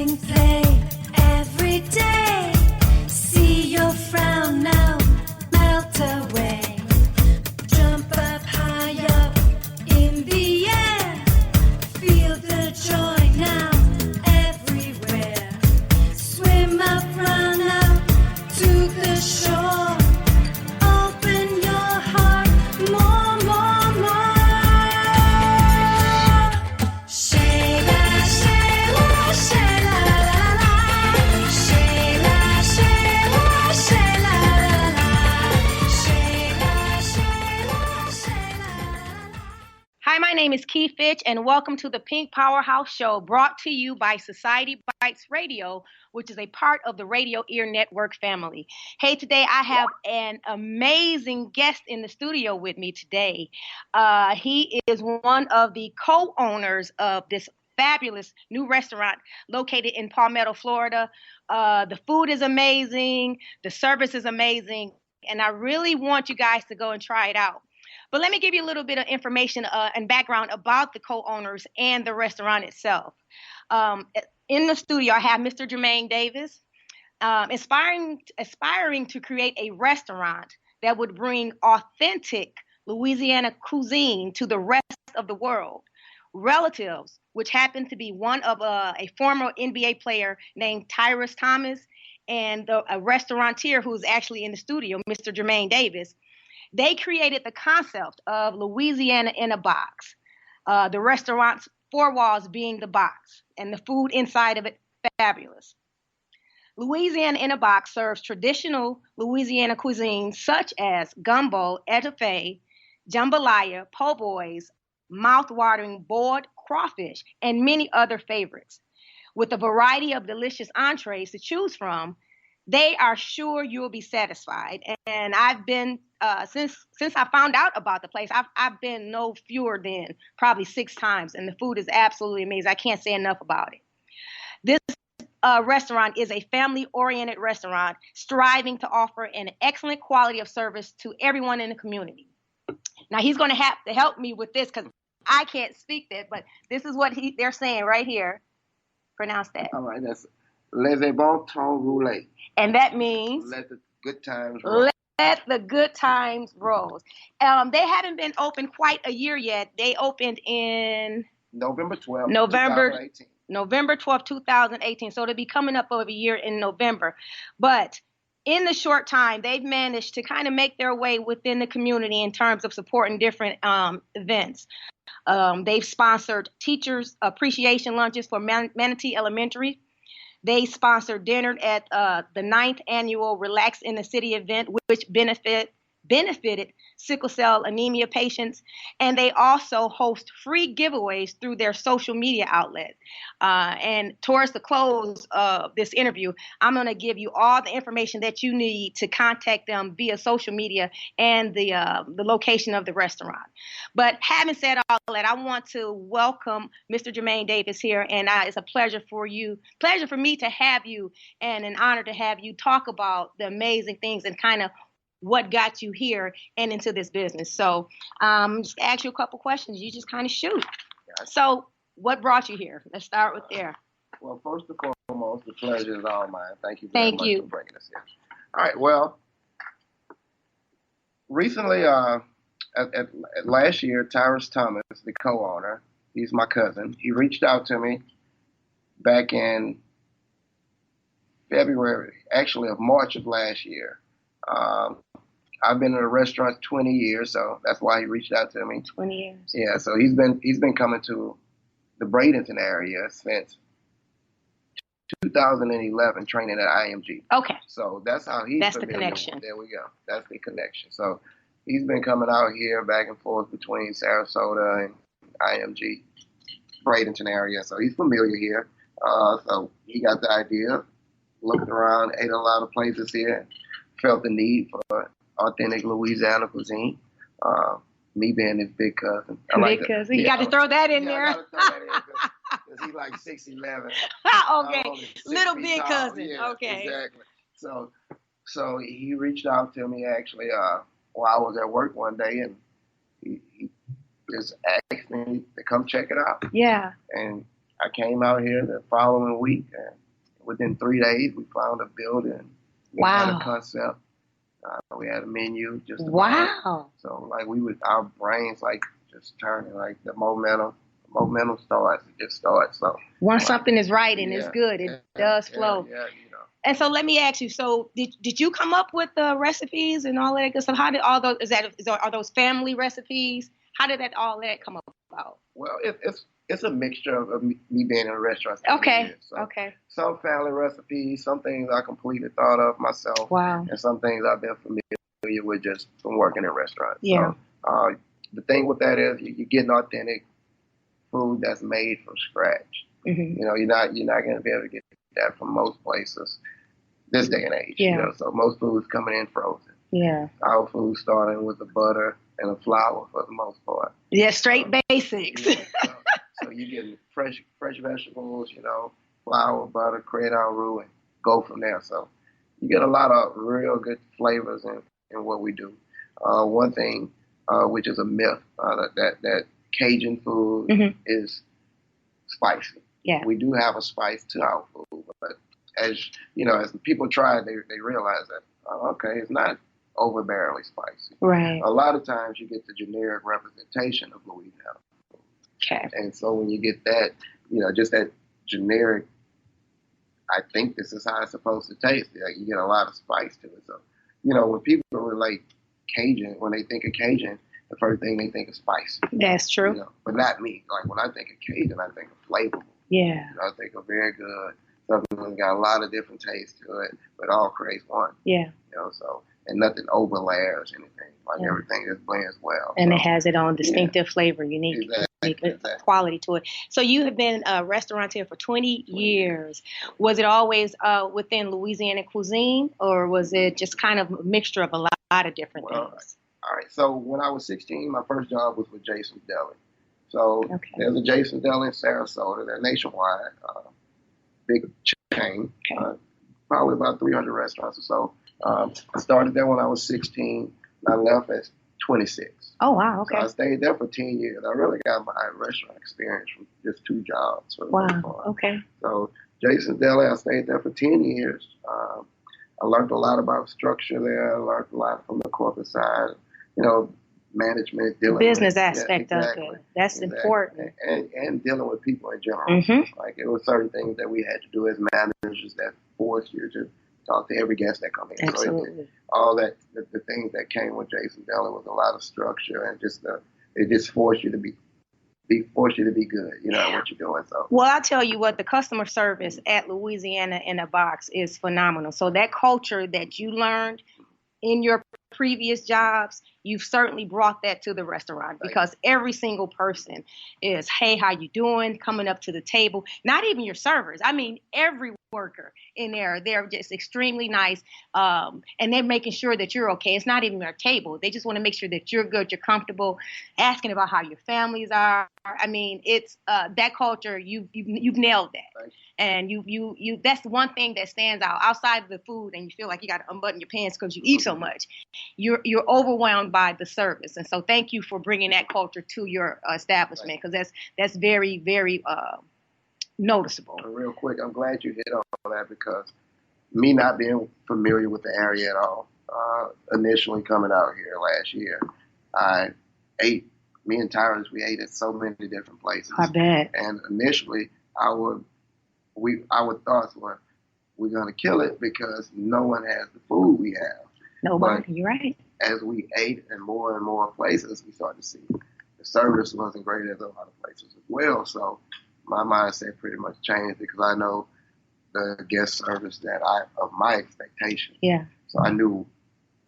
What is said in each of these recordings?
same play every day. See your frown now melt away. Jump up high up in the air. Feel the joy now everywhere. Swim up, run up to the shore. Open your heart more, more, more. Shayla, Shayla, Shayla, la, la. Shayla, Shayla, Shayla, la, la. Shayla, Shayla, Shayla, la, la. Hi, my name is Key Fitch, and welcome to the Pink Powerhouse Show, brought to you by Society Bites Radio, which is a part of the Radio Ear Network family. Hey, today I have an amazing guest in the studio with me today. He is one of the co-owners of this fabulous new restaurant located in Palmetto, Florida. The food is amazing, the service is amazing, and I really want you guys to go and try it out. But let me give you a little bit of information and background about the co-owners and the restaurant itself. In the studio, I have Mr. Jermaine Davis, aspiring to create a restaurant that would bring authentic Louisiana cuisine to the rest of the world. Relatives, which happen to be one of a former NBA player named Tyrus Thomas, and a restaurateur who's actually in the studio, Mr. Jermaine Davis. They created the concept of Louisiana in a box. The restaurant's four walls being the box, and the food inside of it fabulous. Louisiana in a Box serves traditional Louisiana cuisine such as Gumbo, Étouffée, Jambalaya, po' boys, mouth-watering boiled crawfish, and many other favorites. With a variety of delicious entrees to choose from, they are sure you'll be satisfied. And I've been since I found out about the place, I've been no fewer than probably 6 times, and the food is absolutely amazing. I can't say enough about it. This restaurant is a family-oriented restaurant striving to offer an excellent quality of service to everyone in the community. Now he's going to have to help me with this because I can't speak that, but this is what they're saying right here. Pronounce that. All right, that's Laissez, temps, rou-ler. And that means Let the good times roll. let the good times roll. They haven't been open quite a year yet. They opened in November 12th, November 2018. November 12th, 2018. So it'll be coming up over a year in November. But in the short time, they've managed to kind of make their way within the community in terms of supporting different events. They've sponsored teachers' appreciation lunches for Manatee Elementary. They sponsored dinner at the 9th annual Relax in the City event, which benefited sickle cell anemia patients. And they also host free giveaways through their social media outlet. And towards the close of this interview, I'm going to give you all the information that you need to contact them via social media and the location of the restaurant. But having said all that, I want to welcome Mr. Jermaine Davis here, and it's a pleasure for me to have you, and an honor to have you talk about the amazing things and kind of what got you here and into this business. So just ask you a couple questions. You just kind of shoot. Gotcha. So what brought you here? Let's start with there. Well, first and foremost, the pleasure is all mine. Thank you very much you. for bringing us here. All right, well, recently, at last year, Tyrus Thomas, the co-owner, he's my cousin, he reached out to me back in February, actually of March of last year. I've been in a restaurant 20 years, so that's why he reached out to me. 20 years. Yeah, so he's been coming to the Bradenton area since 2011, training at IMG. Okay. So that's how he's That's the familiar connection. with. There we go. That's the connection. So he's been coming out here back and forth between Sarasota and IMG, Bradenton area. So he's familiar here. So he got the idea, looked around, ate a lot of places here, felt the need for authentic Louisiana cuisine. Me being his big cousin. Big cousin. You got to throw that in there. I got to throw that in because he's like 6'11". Okay. Little big cousin. Yeah, Okay. Exactly. So he reached out to me actually while I was at work one day, and he just asked me to come check it out. Yeah. And I came out here the following week, and within 3 days, we found a building. We had a concept. We had a menu. Just wow. So like our brains like just turning, like the momentum starts. It just starts. So once something is right and it's good, it does flow. Yeah. And so let me ask you. So did you come up with the recipes and all that good stuff? How did all those are those family recipes? How did all that come about? Well, it's a mixture of me being in a restaurant. Okay. So some family recipes, some things I completely thought of myself. Wow. And some things I've been familiar with just from working in restaurants. Yeah. So, the thing with that is you're getting authentic food that's made from scratch. Mm-hmm. You know, you're not going to be able to get that from most places this day and age. Yeah. You know, so most food's coming in frozen. Yeah. Our food starting with the butter and the flour for the most part. Yeah, straight basics. Yeah, so you get fresh vegetables, you know, flour, butter, create our roux, and go from there. So you get a lot of real good flavors in what we do. One thing, which is a myth, that Cajun food mm-hmm. is spicy. Yeah. We do have a spice to our food, but as you know, as people try it, they realize that okay, it's not overbearingly spicy. Right. A lot of times you get the generic representation of Louisiana food. Okay. And so when you get that, you know, just that generic, I think this is how it's supposed to taste. Like, you get a lot of spice to it. So, you know, when people relate Cajun, when they think of Cajun, the first thing they think is spicy. That's true. You know, but not me. Like when I think of Cajun, I think of flavorful. Yeah. You know, I think of very good. Something that's got a lot of different tastes to it, but all creates one. Yeah. You know, so, and nothing over layers anything. Like everything just blends well. And so, it has its own distinctive flavor, unique quality to it. So you have been a restaurateur for 20 years. Was it always within Louisiana cuisine, or was it just kind of a mixture of a lot of different things? All right. So when I was 16, my first job was with Jason's Deli. So there's a Jason's Deli in Sarasota. They're nationwide, big chain, probably about 300 restaurants or so. I started there when I was 16. And I left at 26. Oh, wow. Okay. So I stayed there for 10 years. I really got my restaurant experience from just 2 jobs. Wow. Okay. So Jason's Deli, I stayed there for 10 years. I learned a lot about structure there. I learned a lot from the corporate side, you know, management, business aspect of it. That's important. And dealing with people in general. Mm-hmm. Like it was certain things that we had to do as managers that forced you to talk to every guest that come in. Absolutely. So all that, the things that came with Jason Deli was a lot of structure and it just forced you to be good, you know, at what you're doing. So. Well, I'll tell you what, the customer service at Louisiana in a Box is phenomenal. So that culture that you learned in your previous jobs, you've certainly brought that to the restaurant because every single person is, hey, how you doing? Coming up to the table. Not even your servers. I mean, every worker in there, they're just extremely nice. And they're making sure that you're okay. It's not even their table. They just want to make sure that you're good, you're comfortable, asking about how your families are. I mean, it's that culture, you've nailed that. Right. And you that's one thing that stands out outside of the food, and you feel like you got to unbutton your pants because you eat so much. You're overwhelmed by the service, and so thank you for bringing that culture to your establishment because that's very, very noticeable. Real quick, I'm glad you hit on that because me not being familiar with the area at all, initially coming out here last year, me and Tyrus, we ate at so many different places. I bet. And initially, our thoughts were, we're going to kill it because no one has the food we have. Nobody, you're right. As we ate in more and more places, we started to see the service wasn't great at a lot of places as well. So my mindset pretty much changed because I know the guest service of my expectation. Yeah. So I knew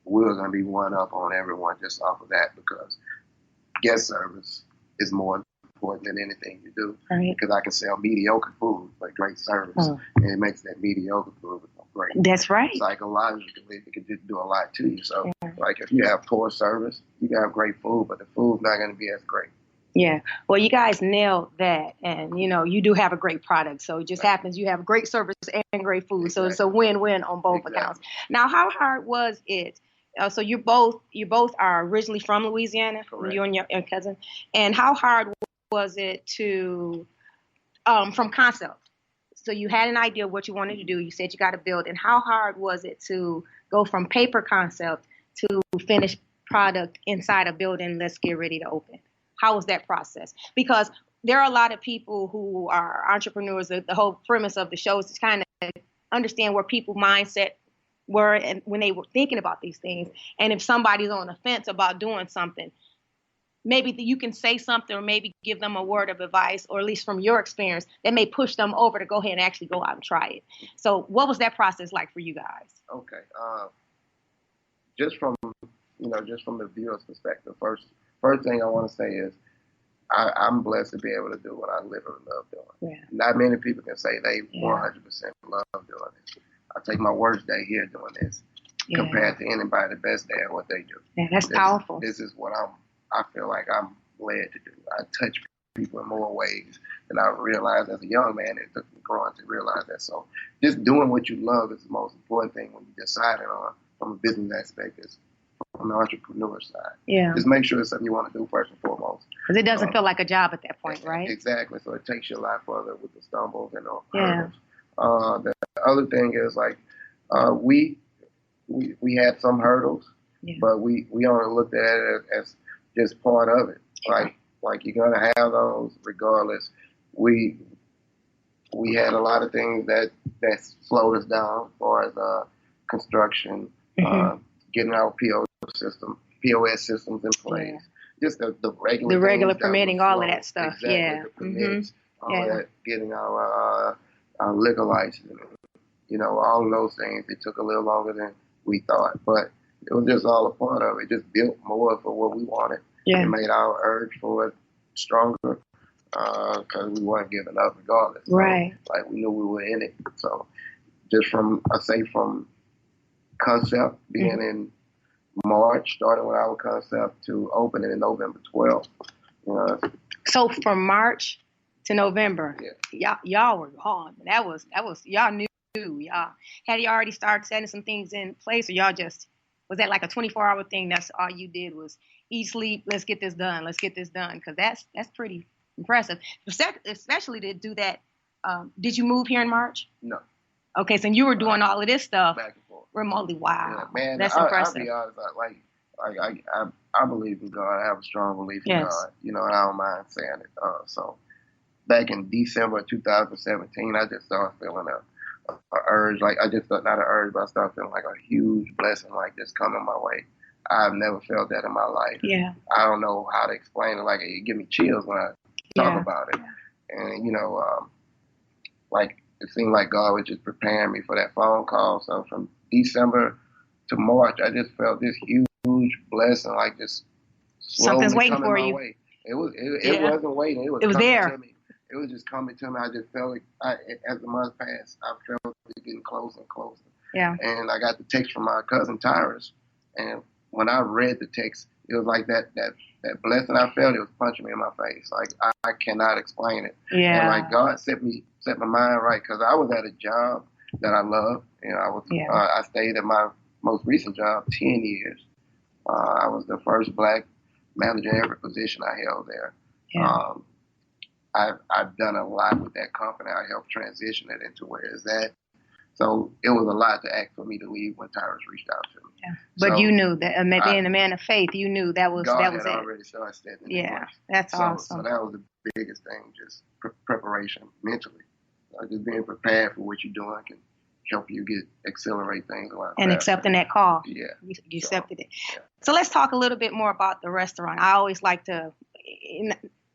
we were going to be one up on everyone just off of that because guest service is more important than anything you do. Right. Because I can sell mediocre food but great service, and it makes that mediocre food great. That's right. Psychologically, it can just do a lot to you. So, like, if you have poor service, you can have great food, but the food's not going to be as great. Yeah. Well, you guys nailed that. And, you know, you do have a great product. So it just happens you have great service and great food. So it's a win-win on both accounts. Now, how hard was it? So you both are originally from Louisiana, Correct. You and your cousin. And how hard was it to from concept. So you had an idea of what you wanted to do. You said you got to build. And how hard was it to go from paper concept to finished product inside a building? Let's get ready to open. How was that process? Because there are a lot of people who are entrepreneurs. The whole premise of the show is to kind of understand where people's mindset were and when they were thinking about these things. And if somebody's on the fence about doing something, maybe you can say something or maybe give them a word of advice, or at least from your experience, that may push them over to go ahead and actually go out and try it. So what was that process like for you guys? Okay. Just from the viewer's perspective, first thing I want to say is I'm blessed to be able to do what I literally love doing. Yeah. Not many people can say they 100% love doing this. I take my worst day here doing this compared to anybody the best day at what they do. Yeah, that's powerful. This is what I feel like I'm led to do. I touch people in more ways than I realized as a young man. It took me growing to realize that. So just doing what you love is the most important thing when you deciding on from a business aspect, is from the entrepreneur side. Yeah. Just make sure it's something you want to do first and foremost. Because it doesn't feel like a job at that point, right? Exactly. So it takes you a lot further with the stumbles and the Yeah. hurdles. The other thing is like we had some hurdles, but we only looked at it as just part of it. Like you're gonna have those regardless. We had a lot of things that slowed us down as far as construction, getting our POS systems in place. Just the regular permitting, all of that stuff. Exactly, the permits, all that, getting our liquor license, all of those things. It took a little longer than we thought, but it was just all a part of it. Just built more for what we wanted. Yeah. It made our urge for it stronger because we weren't giving up regardless. Right. So, like we knew we were in it. So just from concept being in March, starting with our concept to opening in November 12th. So from March to November, y'all were gone. That was y'all knew. Y'all had you already started setting some things in place, or y'all just was that like a 24-hour thing? That's all you did was eat, sleep. Let's get this done. Because that's pretty impressive, especially to do that. Did you move here in March? No. Okay, so you were doing all of this stuff back and forth remotely. Wow, yeah, man, that's impressive. I'll be honest. I believe in God. I have a strong belief in God. And I don't mind saying it. So back in December of 2017, I just started feeling a urge, like I just thought, not an urge, but I started feeling like a huge blessing, like just coming my way. I've never felt that in my life. Yeah. I don't know how to explain it. Like it give me chills when I talk about it. And like it seemed like God was just preparing me for that phone call. So from December to March, I just felt this huge blessing, like just something's waiting for you. Way. It wasn't waiting. It was coming there. To me. It was just coming to me. I just felt it, as the months passed, I felt it getting closer and closer. Yeah. And I got the text from my cousin Tyrus, and when I read the text, it was like that blessing I felt. It was punching me in my face. Like I cannot explain it. Yeah. And like God set my mind right, because I was at a job that I loved. I stayed at my most recent job 10 years. I was the first black manager in every position I held there. Yeah. I've done a lot with that company. I helped transition it into where it's at. So it was a lot to ask for me to leave when Tyrus reached out to me. Yeah. But so you knew that, being a man of faith, you knew that was God that was had it. already started setting it. Yeah, that's awesome. So that was the biggest thing, just preparation mentally. Just being prepared for what you're doing can help you accelerate things a lot. And faster. Accepting that call. Yeah. You accepted it. Yeah. So let's talk a little bit more about the restaurant. I always like to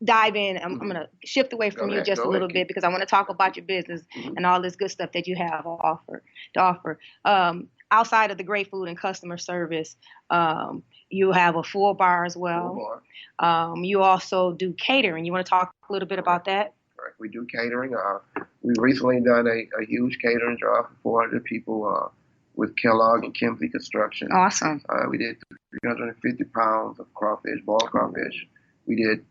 dive in. I'm going to shift away from you just a little bit because I want to talk about your business and all this good stuff that you have to offer. Outside of the great food and customer service, you have a full bar as well. Full bar. You also do catering. You want to talk a little bit about that? Correct. We do catering. We've recently done a huge catering draw for 400 people with Kellogg and Kimsey Construction. Awesome. We did 350 pounds of crawfish, boiled crawfish. We did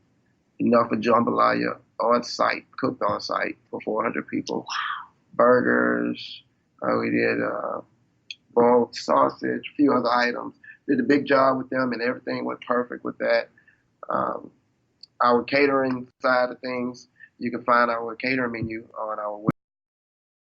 enough of jambalaya on site, cooked on site for 400 people. Wow. Burgers. We did boiled sausage, a few other items. Did a big job with them, and everything went perfect with that. Our catering side of things You can find our catering menu on our